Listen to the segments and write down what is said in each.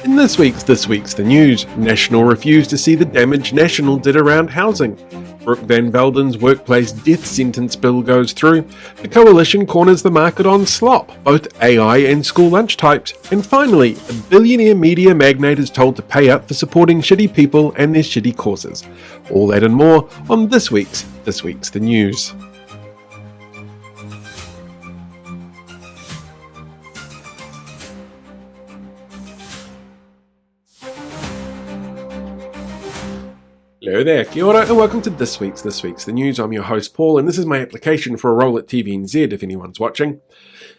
In this week's The News, National refused to see the damage National did around housing. Brooke Van Velden's workplace death sentence bill goes through. The Coalition corners the market on slop, both AI and school lunch types. And finally, a billionaire media magnate is told to pay up for supporting shitty people and their shitty causes. All that and more on this week's The News. Hello there, kia ora, and welcome to this week's The News. I'm your host Paul, and this is my application for a role at TVNZ if anyone's watching.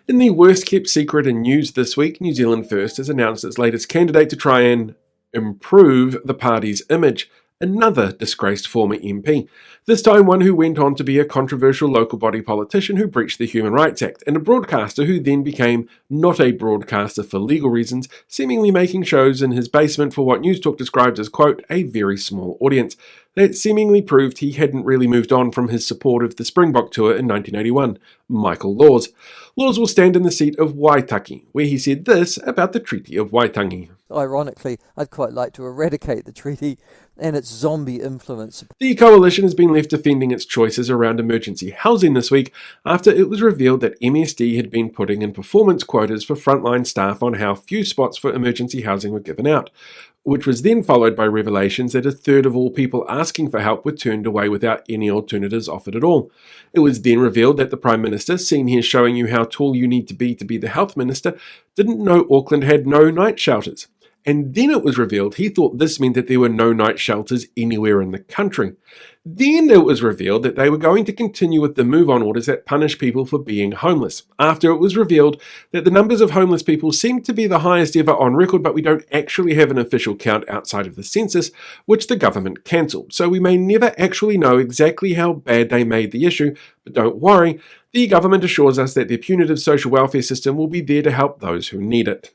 In the worst kept secret in news this week, New Zealand First has announced its latest candidate to try and improve the party's image. Another disgraced former MP, this time one who went on to be a controversial local body politician who breached the Human Rights Act, and a broadcaster who then became not a broadcaster for legal reasons, seemingly making shows in his basement for what News Talk described as, quote, a very small audience. That seemingly proved he hadn't really moved on from his support of the Springbok tour in 1981, Michael Laws. Laws will stand in the seat of Waitaki, where he said this about the Treaty of Waitangi. Ironically, I'd quite like to eradicate the treaty and its zombie influence. The Coalition has been left defending its choices around emergency housing this week after it was revealed that MSD had been putting in performance quotas for frontline staff on how few spots for emergency housing were given out, which was then followed by revelations that a third of all people asking for help were turned away without any alternatives offered at all. It was then revealed that the Prime Minister, seen here showing you how tall you need to be the Health Minister, didn't know Auckland had no night shelters. And then it was revealed he thought this meant that there were no night shelters anywhere in the country. Then it was revealed that they were going to continue with the move-on orders that punish people for being homeless. After it was revealed that the numbers of homeless people seem to be the highest ever on record, but we don't actually have an official count outside of the census, which the government cancelled. So we may never actually know exactly how bad they made the issue, but don't worry, the government assures us that their punitive social welfare system will be there to help those who need it.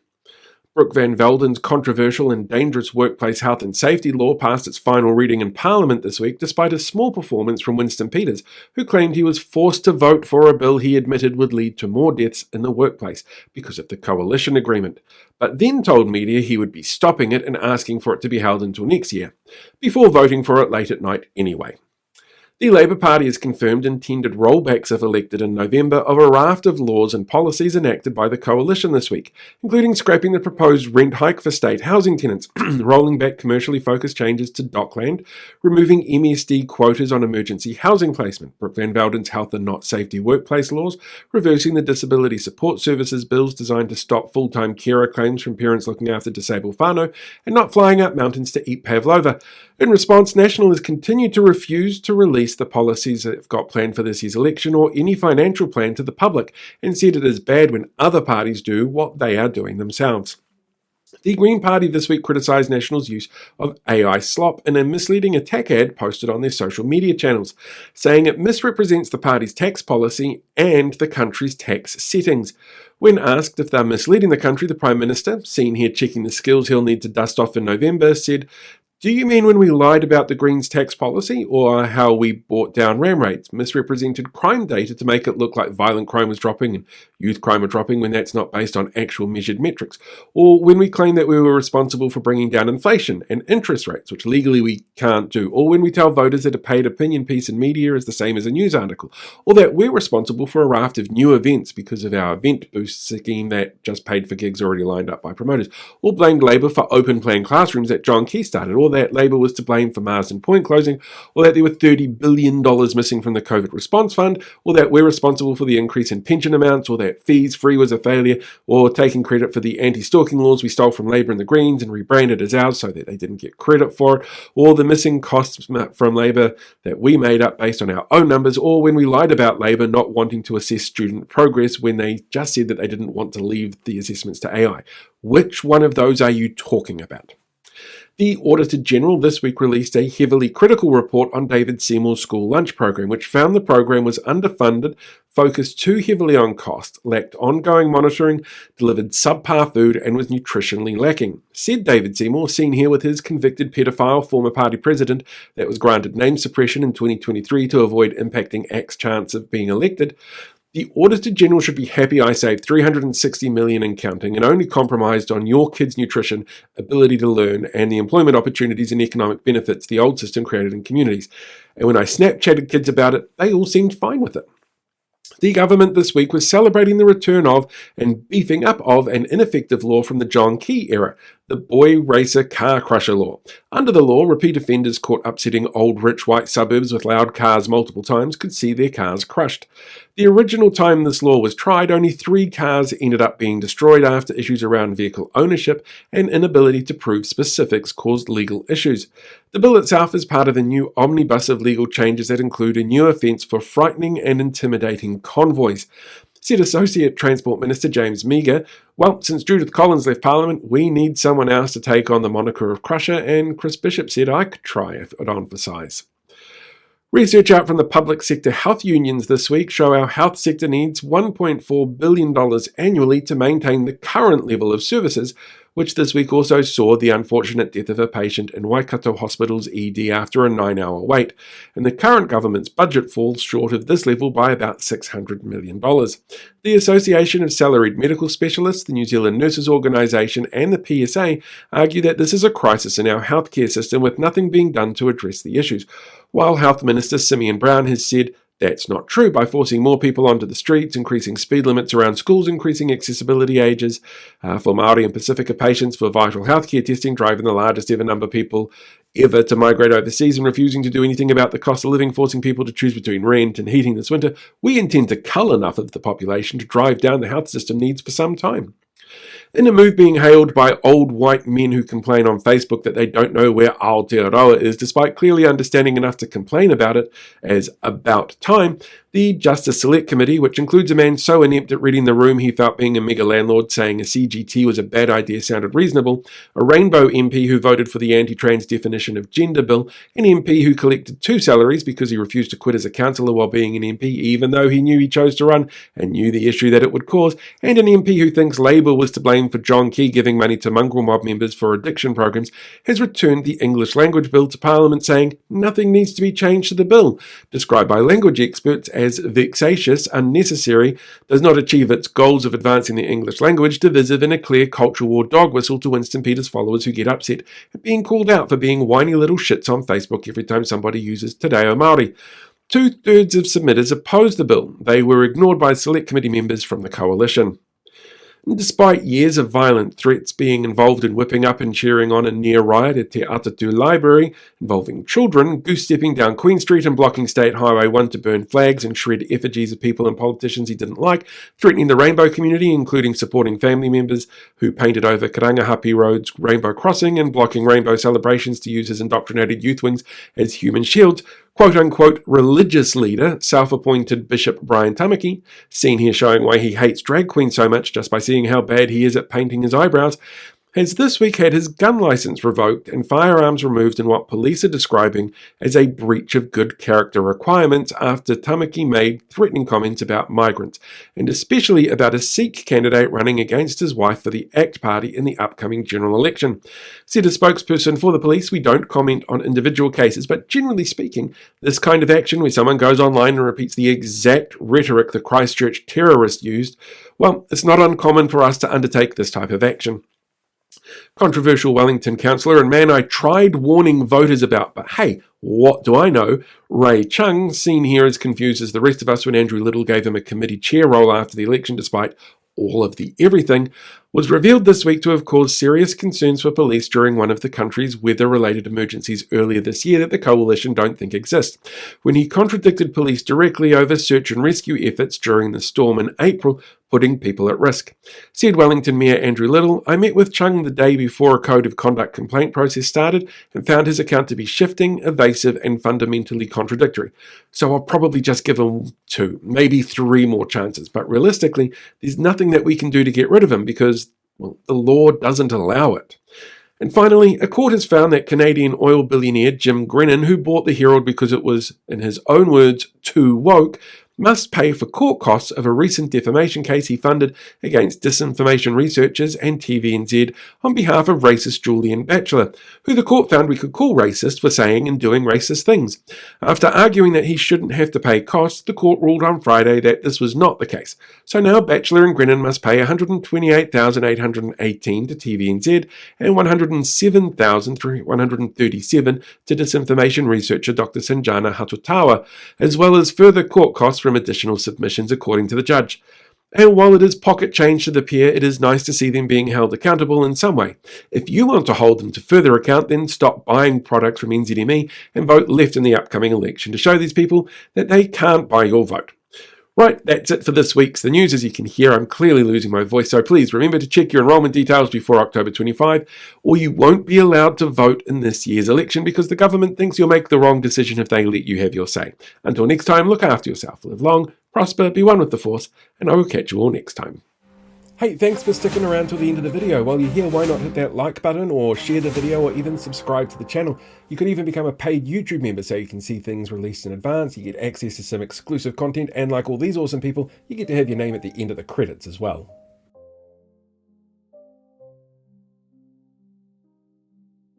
Brooke Van Velden's controversial and dangerous workplace health and safety law passed its final reading in Parliament this week despite a small performance from Winston Peters, who claimed he was forced to vote for a bill he admitted would lead to more deaths in the workplace because of the coalition agreement, but then told media he would be stopping it and asking for it to be held until next year, before voting for it late at night anyway. The Labour Party has confirmed intended rollbacks if elected in November of a raft of laws and policies enacted by the Coalition this week, including scrapping the proposed rent hike for state housing tenants, rolling back commercially focused changes to Dockland, removing MSD quotas on emergency housing placement, Brooke Van Velden's health and not safety workplace laws, reversing the disability support services bills designed to stop full-time carer claims from parents looking after disabled whānau, and not flying up mountains to eat pavlova. In response, National has continued to refuse to release the policies they've got planned for this year's election or any financial plan to the public, and said it is bad when other parties do what they are doing themselves. The Green Party this week criticised National's use of AI slop in a misleading attack ad posted on their social media channels, saying it misrepresents the party's tax policy and the country's tax settings. When asked if they're misleading the country, the Prime Minister, seen here checking the skills he'll need to dust off in November, said, "Do you mean when we lied about the Greens' tax policy, or how we brought down RAM rates, misrepresented crime data to make it look like violent crime was dropping and youth crime are dropping when that's not based on actual measured metrics, or when we claim that we were responsible for bringing down inflation and interest rates, which legally we can't do, or when we tell voters that a paid opinion piece in media is the same as a news article, or that we're responsible for a raft of new events because of our event boost scheme that just paid for gigs already lined up by promoters, or blamed Labour for open plan classrooms that John Key started, or that Labour was to blame for Marsden Point closing, or that there were $30 billion missing from the COVID response fund, or that we're responsible for the increase in pension amounts, or that Fees Free was a failure, or taking credit for the anti-stalking laws we stole from Labour and the Greens and rebranded as ours so that they didn't get credit for it, or the missing costs from Labour that we made up based on our own numbers, or when we lied about Labour not wanting to assess student progress when they just said that they didn't want to leave the assessments to AI. Which one of those are you talking about? The Auditor General this week released a heavily critical report on David Seymour's school lunch program, which found the program was underfunded, focused too heavily on cost, lacked ongoing monitoring, delivered subpar food, and was nutritionally lacking. Said David Seymour, seen here with his convicted pedophile former party president that was granted name suppression in 2023 to avoid impacting ACT's chance of being elected. The Auditor General should be happy I saved $360 million and counting and only compromised on your kids' nutrition, ability to learn, and the employment opportunities and economic benefits the old system created in communities. And when I Snapchatted kids about it, they all seemed fine with it. The government this week was celebrating the return of and beefing up of an ineffective law from the John Key era, the Boy Racer Car Crusher Law. Under the law, repeat offenders caught upsetting old rich white suburbs with loud cars multiple times could see their cars crushed. The original time this law was tried, only 3 cars ended up being destroyed after issues around vehicle ownership and inability to prove specifics caused legal issues. The bill itself is part of a new omnibus of legal changes that include a new offence for frightening and intimidating convoys. Said Associate Transport Minister James Meagher, well, since Judith Collins left Parliament, we need someone else to take on the moniker of Crusher, and Chris Bishop said I could try if it on for size. Research out from the public sector health unions this week show our health sector needs $1.4 billion annually to maintain the current level of services, which this week also saw the unfortunate death of a patient in Waikato Hospital's ED after a 9-hour wait, and the current government's budget falls short of this level by about $600 million. The Association of Salaried Medical Specialists, the New Zealand Nurses Organisation, and the PSA argue that this is a crisis in our healthcare system with nothing being done to address the issues, while Health Minister Simeon Brown has said that's not true by forcing more people onto the streets, increasing speed limits around schools, increasing accessibility ages for Māori and Pacifica patients for vital healthcare testing, driving the largest ever number of people ever to migrate overseas and refusing to do anything about the cost of living, forcing people to choose between rent and heating this winter. We intend to cull enough of the population to drive down the health system needs for some time. In a move being hailed by old white men who complain on Facebook that they don't know where Aotearoa is, despite clearly understanding enough to complain about it as about time, the Justice Select Committee, which includes a man so inept at reading the room he felt being a mega landlord saying a CGT was a bad idea sounded reasonable, a Rainbow MP who voted for the anti-trans definition of gender bill, an MP who collected 2 salaries because he refused to quit as a councillor while being an MP even though he knew he chose to run and knew the issue that it would cause, and an MP who thinks Labour was to blame for John Key giving money to mongrel mob members for addiction programs, has returned the English language bill to Parliament saying nothing needs to be changed to the bill, described by language experts as vexatious, unnecessary, does not achieve its goals of advancing the English language, divisive, and a clear culture war dog whistle to Winston Peters followers who get upset at being called out for being whiny little shits on Facebook every time somebody uses Te Reo Māori. 2/3 of submitters opposed the bill. They were ignored by select committee members from the coalition. Despite years of violent threats, being involved in whipping up and cheering on a near riot at Te Atatu Library, involving children, goose-stepping down Queen Street and blocking State Highway 1 to burn flags and shred effigies of people and politicians he didn't like, threatening the rainbow community, including supporting family members who painted over Karangahape Road's Rainbow Crossing and blocking rainbow celebrations to use his indoctrinated youth wings as human shields, quote-unquote religious leader, self-appointed Bishop Brian Tamaki, seen here showing why he hates drag queens so much just by seeing how bad he is at painting his eyebrows, has this week had his gun license revoked and firearms removed in what police are describing as a breach of good character requirements after Tamaki made threatening comments about migrants, and especially about a Sikh candidate running against his wife for the ACT Party in the upcoming general election. Said a spokesperson for the police, we don't comment on individual cases, but generally speaking, this kind of action where someone goes online and repeats the exact rhetoric the Christchurch terrorist used, well, it's not uncommon for us to undertake this type of action. Controversial Wellington councillor and man I tried warning voters about, but hey, what do I know? Ray Chung, seen here as confused as the rest of us when Andrew Little gave him a committee chair role after the election despite all of the everything, was revealed this week to have caused serious concerns for police during one of the country's weather-related emergencies earlier this year that the coalition don't think exist, when he contradicted police directly over search and rescue efforts during the storm in April, putting people at risk. Said Wellington Mayor Andrew Little, I met with Chung the day before a code of conduct complaint process started and found his account to be shifting, evasive and fundamentally contradictory. So I'll probably just give him 2, maybe 3 more chances, but realistically, there's nothing that we can do to get rid of him because, well, the law doesn't allow it. And finally, a court has found that Canadian oil billionaire Jim Grennan, who bought the Herald because it was, in his own words, too woke, must pay for court costs of a recent defamation case he funded against disinformation researchers and TVNZ on behalf of racist Julian Batchelor, who the court found we could call racist for saying and doing racist things. After arguing that he shouldn't have to pay costs, the court ruled on Friday that this was not the case. So now Batchelor and Grennan must pay $128,818 to TVNZ and $107,137 to disinformation researcher Dr. Sanjana Hatutawa, as well as further court costs from additional submissions, according to the judge. And while it is pocket change to the pair, it is nice to see them being held accountable in some way. If you want to hold them to further account, then stop buying products from NZME and vote left in the upcoming election to show these people that they can't buy your vote. Right, that's it for this week's The News. As you can hear, I'm clearly losing my voice, so please remember to check your enrolment details before October 25, or you won't be allowed to vote in this year's election because the government thinks you'll make the wrong decision if they let you have your say. Until next time, look after yourself, live long, prosper, be one with the Force, and I will catch you all next time. Hey, thanks for sticking around till the end of the video. While you're here, why not hit that like button or share the video or even subscribe to the channel. You could even become a paid YouTube member so you can see things released in advance, you get access to some exclusive content, and like all these awesome people, you get to have your name at the end of the credits as well.